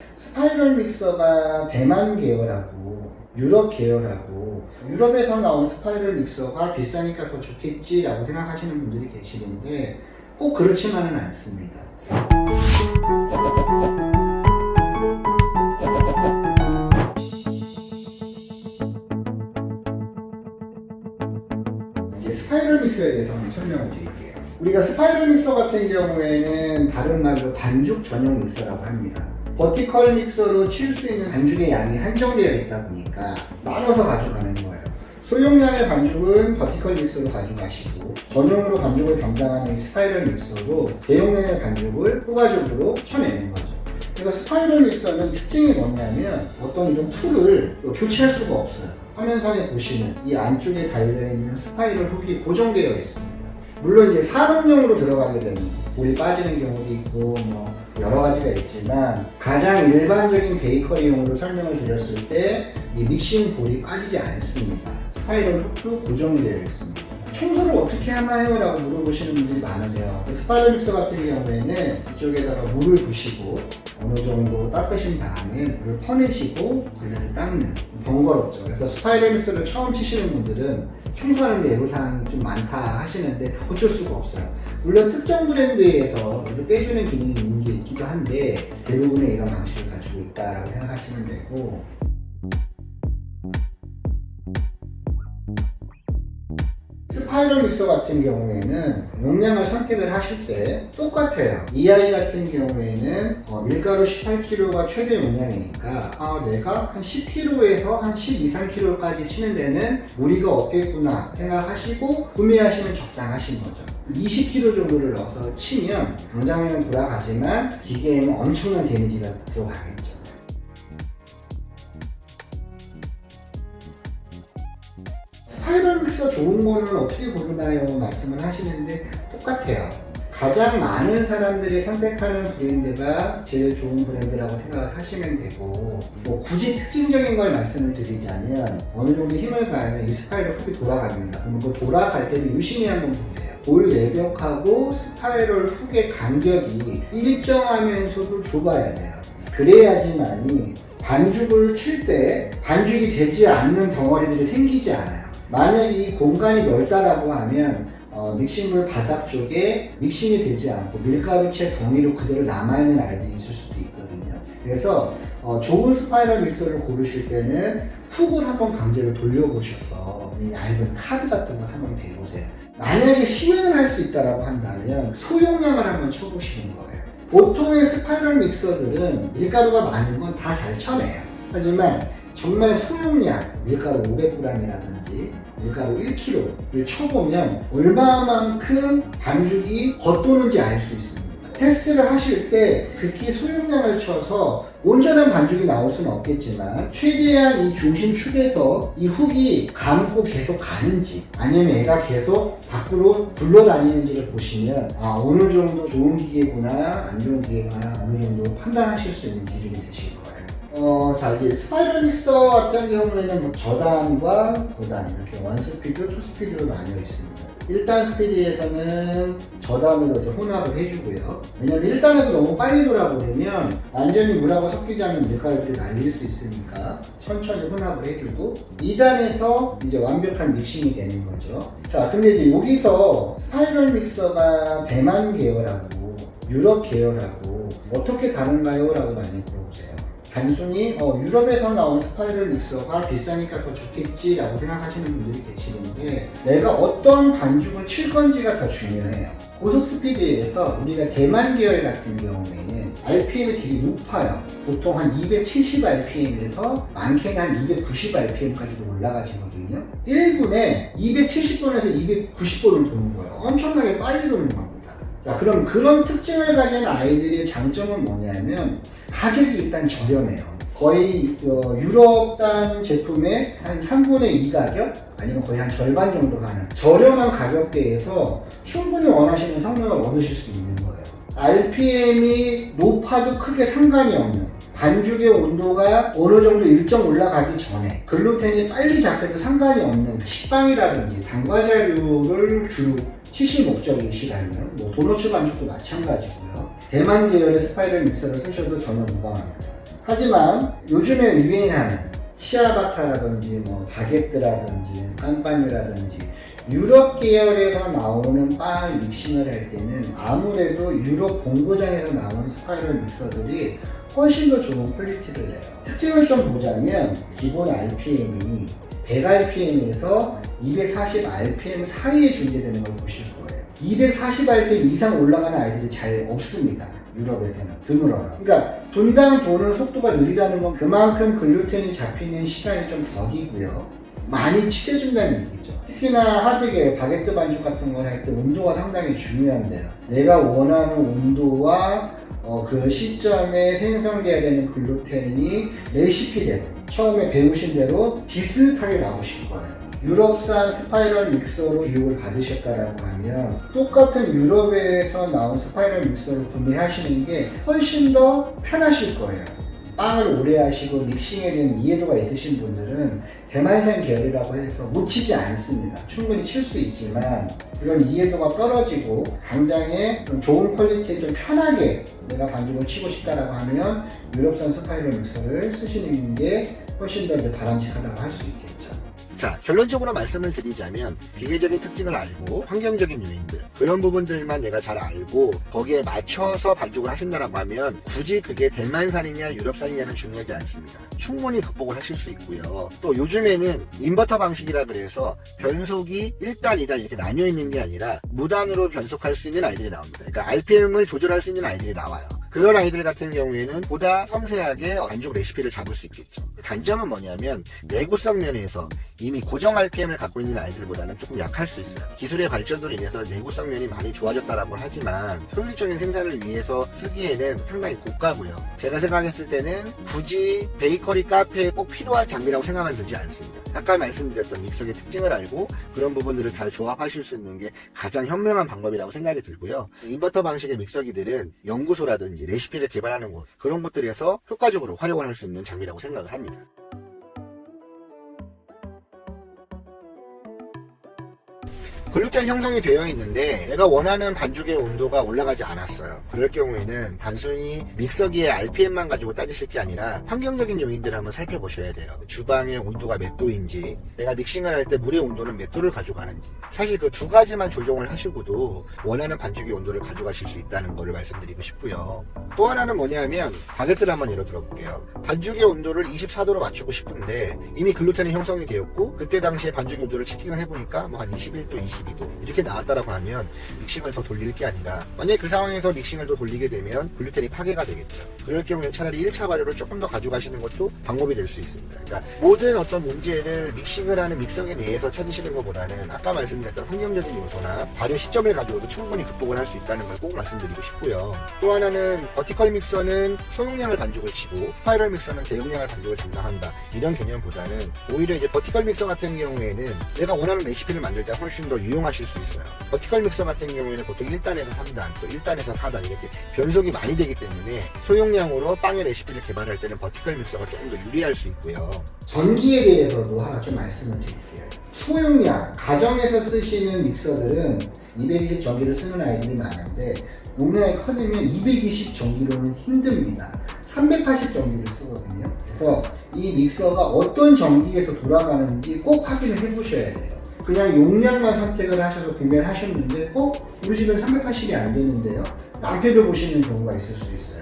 스파이럴 믹서가 대만 계열하고 유럽 계열하고, 유럽에서 나온 스파이럴 믹서가 비싸니까 더 좋겠지라고 생각하시는 분들이 계시는데 꼭 그렇지만은 않습니다. 이제 스파이럴 믹서에 대해서 한번 설명을 드릴게요. 우리가 스파이럴 믹서 같은 경우에는 다른 말로 반죽 전용 믹서라고 합니다. 버티컬 믹서로 칠 수 있는 반죽의 양이 한정되어 있다 보니까 나눠서 가져가는 거예요. 소용량의 반죽은 버티컬 믹서로 가져가시고, 전용으로 반죽을 담당하는 스파이럴 믹서로 대용량의 반죽을 효과적으로 쳐내는 거죠. 그래서 스파이럴 믹서는 특징이 뭐냐면 어떤 이런 툴을 교체할 수가 없어요. 화면상에 보시면 이 안쪽에 달려있는 스파이럴 훅이 고정되어 있습니다. 물론 이제 산업용으로 들어가게 되면 볼이 빠지는 경우도 있고 여러 가지가 있지만, 가장 일반적인 베이커리용으로 설명을 드렸을 때 이 믹싱 볼이 빠지지 않습니다. 스파이럴 훅도 고정이 되어 있습니다. 청소를 어떻게 하나요? 라고 물어보시는 분들이 많으세요. 스파이럴 믹서 같은 경우에는 이쪽에다가 물을 부시고 어느 정도 닦으신 다음에 물을 퍼내시고 걸레를 닦는, 번거롭죠. 그래서 스파이럴 믹서를 처음 치시는 분들은 청소하는데 애로사항이 좀 많다 하시는데 어쩔 수가 없어요. 물론 특정 브랜드에서 물을 빼주는 기능이 있는 게 있기도 한데 대부분의 이런 방식을 가지고 있다라고 생각하시면 되고, 스파이럴 믹서 같은 경우에는 용량을 선택을 하실 때 똑같아요. 이 아이 같은 경우에는 밀가루 18kg가 최대 용량이니까 내가 한 10kg에서 한 12, 13kg까지 치는 데는 무리가 없겠구나 생각하시고 구매하시면 적당하신 거죠. 20kg 정도를 넣어서 치면 당장에는 돌아가지만 기계에는 엄청난 데미지가 들어가겠죠. 스파이럴 믹서 좋은 거는 어떻게 고르나요? 말씀을 하시는데 똑같아요. 가장 많은 사람들이 선택하는 브랜드가 제일 좋은 브랜드라고 생각을 하시면 되고, 굳이 특징적인 걸 말씀을 드리자면 어느 정도 힘을 가하면 이 스파이럴 훅이 돌아갑니다. 그럼 그 돌아갈 때도 유심히 한번 보세요. 볼 내벽하고 스파이럴 훅의 간격이 일정하면서도 좁아야 돼요. 그래야지만이 반죽을 칠 때 반죽이 되지 않는 덩어리들이 생기지 않아요. 만약에 이 공간이 넓다라고 하면 믹싱볼 바닥 쪽에 믹싱이 되지 않고 밀가루채 덩이로 그대로 남아있는 아이들이 있을 수도 있거든요. 그래서 좋은 스파이럴 믹서를 고르실 때는 훅을 한번 강제로 돌려보셔서 이 얇은 카드 같은 거 한번 대보세요. 만약에 시연을 할 수 있다라고 한다면 소용량을 한번 쳐보시는 거예요. 보통의 스파이럴 믹서들은 밀가루가 많은 건 다 잘 쳐내요. 하지만 정말 소용량, 밀가루 500g이라든지 밀가루 1kg를 쳐보면 얼마만큼 반죽이 겉도는지 알 수 있습니다. 테스트를 하실 때 극히 소용량을 쳐서 온전한 반죽이 나올 수는 없겠지만 최대한 이 중심축에서 이 훅이 감고 계속 가는지 아니면 얘가 계속 밖으로 굴러다니는지를 보시면 어느 정도 좋은 기계구나 안 좋은 기계구나 어느 정도 판단하실 수 있는 기준이 되실 거예요. 자, 이제 스파이럴 믹서 같은 경우에는 저단과 고단 이렇게 원스피드, 투스피드로 나뉘어 있습니다. 1단 스피드에서는 저단으로 이제 혼합을 해주고요. 왜냐면 1단에서 너무 빨리 돌아버리면 완전히 물하고 섞이지 않는 밀가루들이 날릴 수 있으니까 천천히 혼합을 해주고, 2단에서 이제 완벽한 믹싱이 되는 거죠. 자, 근데 이제 여기서 스파이럴 믹서가 대만 계열하고 유럽 계열하고 어떻게 다른가요? 라고 많이 물어보세요. 단순히 유럽에서 나온 스파이럴 믹서가 비싸니까 더 좋겠지 라고 생각하시는 분들이 계시는데, 내가 어떤 반죽을 칠 건지가 더 중요해요. 고속 스피드에서 우리가 대만 계열 같은 경우에는 RPM이 되게 높아요. 보통 한 270 RPM에서 많게는 한 290 RPM까지도 올라가시거든요. 1분에 270번에서 290번을 도는 거예요. 엄청나게 빨리 도는 겁니다. 자, 그럼 그런 특징을 가진 아이들의 장점은 뭐냐면 가격이 일단 저렴해요. 거의 유럽산 제품의 한 3분의 2 가격? 아니면 거의 한 절반 정도 하는 저렴한 가격대에서 충분히 원하시는 성능을 얻으실 수 있는 거예요. RPM이 높아도 크게 상관이 없는, 반죽의 온도가 어느 정도 일정 올라가기 전에 글루텐이 빨리 잡혀도 상관이 없는 식빵이라든지 단과자류를 주로 치실 목적이시라면 도너츠 반죽도 마찬가지고요. 대만 계열의 스파이럴 믹서를 쓰셔도 전혀 무방합니다. 하지만 요즘에 유행하는 치아바타라든지 뭐 바게트라든지 깜빠뉴라든지 유럽 계열에서 나오는 빵을 믹싱을 할 때는 아무래도 유럽 본고장에서 나오는 스파이럴 믹서들이 훨씬 더 좋은 퀄리티를 내요. 특징을 좀 보자면 기본 RPM이 100rpm에서 240rpm 사이에 존재되는 걸 보실 거예요. 240rpm 이상 올라가는 아이들이 잘 없습니다. 유럽에서는 드물어요. 그러니까 분당 도는 속도가 느리다는 건 그만큼 글루텐이 잡히는 시간이 좀 더디고요. 많이 치대준다는 얘기죠. 특히나 하드계 바게트 반죽 같은 걸 할 때 온도가 상당히 중요한데요. 내가 원하는 온도와 그 시점에 생성돼야 되는 글루텐이 레시피대로 처음에 배우신 대로 비슷하게 나오실 거예요. 유럽산 스파이럴 믹서로 교육을 받으셨다라고 하면 똑같은 유럽에서 나온 스파이럴 믹서를 구매하시는 게 훨씬 더 편하실 거예요. 빵을 오래 하시고 믹싱에 대한 이해도가 있으신 분들은 대만산 계열이라고 해서 못 치지 않습니다. 충분히 칠 수 있지만 이런 이해도가 떨어지고 당장에 좀 좋은 퀄리티에 좀 편하게 내가 반죽을 치고 싶다라고 하면 유럽산 스파이럴 믹서를 쓰시는 게 훨씬 더 바람직하다고 할 수 있겠죠. 자, 결론적으로 말씀을 드리자면 기계적인 특징을 알고 환경적인 요인들 그런 부분들만 내가 잘 알고 거기에 맞춰서 반죽을 하신다고 하면 굳이 그게 대만산이냐 유럽산이냐는 중요하지 않습니다. 충분히 극복을 하실 수 있고요. 또 요즘에는 인버터 방식이라 그래서 변속이 1단, 2단 이렇게 나뉘어 있는 게 아니라 무단으로 변속할 수 있는 아이들이 나옵니다. 그러니까 RPM을 조절할 수 있는 아이들이 나와요. 그런 아이들 같은 경우에는 보다 섬세하게 반죽 레시피를 잡을 수 있겠죠. 단점은 뭐냐면 내구성 면에서 이미 고정 RPM을 갖고 있는 아이들보다는 조금 약할 수 있어요. 기술의 발전으로 인해서 내구성 면이 많이 좋아졌다고 하지만 효율적인 생산을 위해서 쓰기에는 상당히 고가고요. 제가 생각했을 때는 굳이 베이커리 카페에 꼭 필요한 장비라고 생각은 들지 않습니다. 아까 말씀드렸던 믹서의 특징을 알고 그런 부분들을 잘 조합하실 수 있는 게 가장 현명한 방법이라고 생각이 들고요. 인버터 방식의 믹서기들은 연구소라든지 레시피를 개발하는 곳 그런 곳들에서 효과적으로 활용을 할 수 있는 장비라고 생각을 합니다. 글루텐 형성이 되어 있는데 내가 원하는 반죽의 온도가 올라가지 않았어요. 그럴 경우에는 단순히 믹서기의 RPM만 가지고 따지실 게 아니라 환경적인 요인들을 한번 살펴보셔야 돼요. 주방의 온도가 몇 도인지, 내가 믹싱을 할 때 물의 온도는 몇 도를 가져가는지, 사실 그 두 가지만 조정을 하시고도 원하는 반죽의 온도를 가져가실 수 있다는 것을 말씀드리고 싶고요. 또 하나는 뭐냐면 바게트를 한번 예로 들어볼게요. 반죽의 온도를 24도로 맞추고 싶은데 이미 글루텐이 형성이 되었고 그때 당시에 반죽 온도를 체킹을 해보니까 뭐 한 21도, 22도 이렇게 나왔다라고 하면 믹싱을 더 돌릴 게 아니라 만약에 그 상황에서 믹싱을 더 돌리게 되면 글루텐이 파괴가 되겠죠. 그럴 경우에 차라리 1차 발효를 조금 더 가져가시는 것도 방법이 될 수 있습니다. 그러니까 모든 어떤 문제를 믹싱을 하는 믹서기 내에서 찾으시는 것보다는 아까 말씀드렸던 환경적인 요소나 발효 시점을 가지고도 충분히 극복을 할 수 있다는 걸 꼭 말씀드리고 싶고요. 또 하나는 버티컬 믹서는 소용량을 반죽을 치고 스파이럴 믹서는 대용량을 반죽을 담당한다 이런 개념보다는 오히려 이제 버티컬 믹서 같은 경우에는 내가 원하는 레시피를 만들 때 훨씬 더 유용하실 수 있어요. 버티컬 믹서 같은 경우에는 보통 1단에서 3단 또 1단에서 4단 이렇게 변속이 많이 되기 때문에 소용량으로 빵의 레시피를 개발할 때는 버티컬 믹서가 조금 더 유리할 수 있고요. 전기에 대해서도 하나 좀 말씀을 드릴게요. 소용량, 가정에서 쓰시는 믹서들은 220 전기를 쓰는 아이들이 많은데 용량이 커지면 220 전기로는 힘듭니다. 380 전기를 쓰거든요. 그래서 이 믹서가 어떤 전기에서 돌아가는지 꼭 확인을 해보셔야 돼요. 그냥 용량만 선택을 하셔서 구매를 하셨는데 우리 집은 380이 안 되는데요. 낭패를 보시는 경우가 있을 수 있어요.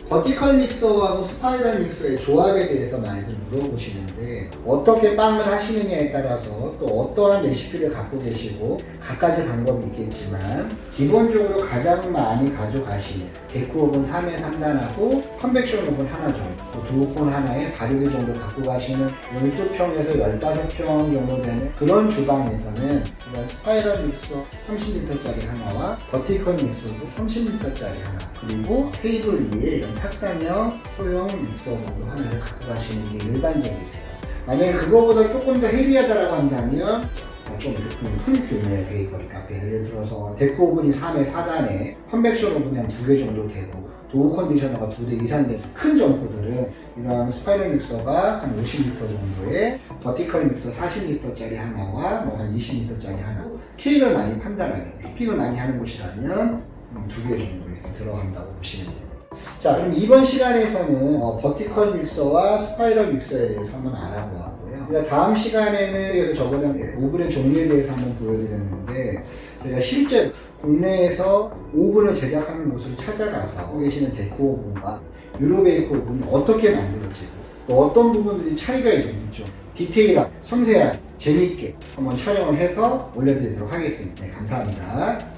버티컬 믹서하고 스파이럴 믹서의 조합에 대해서 많이들 물어보시는데 어떻게 빵을 하시느냐에 따라서 또 어떠한 레시피를 갖고 계시고 각가지 방법이 있겠지만 기본적으로 가장 많이 가져가시는 데크오븐 3에 3단하고 컨벡션 오븐 하나 정도 또 두오콘 하나에 발효기 정도 갖고 가시는 12평에서 15평 정도 되는 그런 주방에서는 이런 스파이럴 믹서 30L짜리 하나와 버티컬 믹서도 30L짜리 하나 그리고 테이블 위에 이런 탁상형 소형 믹서 정도 하나를 갖고 가시는 게 일반적이세요. 만약에 그거보다 조금 더 헤비하다고 한다면 좀 큰 규모의 베이커리 카페 예를 들어서 데크오븐이 3에 4단에 컨벡션 오븐이 한 2개 정도 되고 도우 컨디셔너가 2대 이상 되는 큰 점포들은 이런 스파이럴 믹서가 한 50L 정도의 버티컬 믹서 40L짜리 하나와 뭐 한 20L짜리 하나 스케일을 많이 판단하면 휘핑을 많이 하는 곳이라면 2개 정도 이렇게 들어간다고 보시면 됩니다. 자, 그럼 이번 시간에서는 버티컬 믹서와 스파이럴 믹서에 대해서 한번 알아보았고요. 우리가 다음 시간에는 그래서 저번에 오븐의 종류에 대해서 한번 보여드렸는데 저희가 실제 국내에서 오븐을 제작하는 곳을 찾아가서 하고 계시는 데코 오븐과 유로베이크 오븐이 어떻게 만들어지고 또 어떤 부분들이 차이가 있는지 좀 디테일하게, 섬세하게, 재미있게 한번 촬영을 해서 올려드리도록 하겠습니다. 네, 감사합니다.